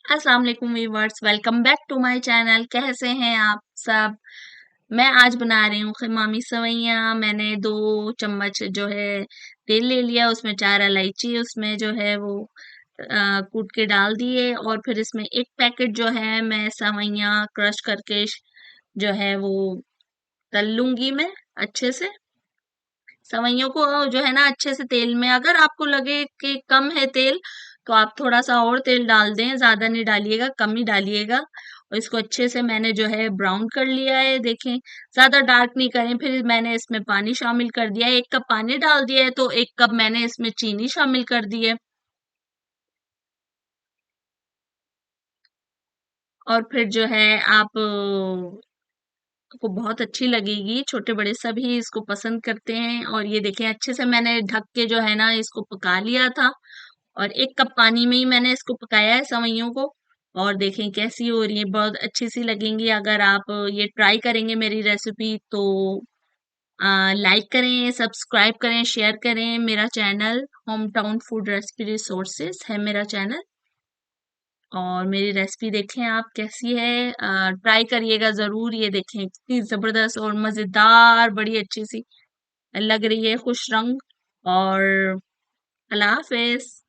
अस्सलाम वालेकुम viewers, welcome back to my channel. कैसे हैं आप सब? मैं आज बना रही हूँ खमामी सवैयाँ। मैंने 2 चम्मच जो है तेल ले लिया, उसमें 4 इलायची उसमें जो है वो कूट के डाल दिए, और फिर इसमें एक पैकेट जो है मैं सवैयाँ क्रश करके जो है वो तल लूंगी मैं अच्छे से। सवैयों को जो है ना अच्छे से तेल में, अगर आपको लगे कि कम है तेल तो आप थोड़ा सा और तेल डाल दें, ज्यादा नहीं डालिएगा, कम ही डालिएगा। और इसको अच्छे से मैंने जो है ब्राउन कर लिया है, देखें। ज्यादा डार्क नहीं करें। फिर मैंने इसमें पानी शामिल कर दिया है, 1 कप पानी डाल दिया है, तो 1 कप मैंने इसमें चीनी शामिल कर दी है। और फिर जो है आप को बहुत अच्छी लगेगी, छोटे बड़े सभी इसको पसंद करते हैं। और ये देखें, अच्छे से मैंने ढक के जो है ना इसको पका लिया था, और 1 कप पानी में ही मैंने इसको पकाया है सवैयों को। और देखें कैसी हो रही है, बहुत अच्छी सी लगेंगी। अगर आप ये ट्राई करेंगे मेरी रेसिपी तो लाइक करें, सब्सक्राइब करें, शेयर करें। मेरा channel home town food recipe resources है मेरा चैनल। और मेरी रेसिपी देखें आप कैसी है, ट्राई करिएगा ज़रूर। ये देखें कितनी ज़बरदस्त और मज़ेदार, बड़ी अच्छी सी लग रही है, खुश रंग। और अल्लाह हाफ़िज़।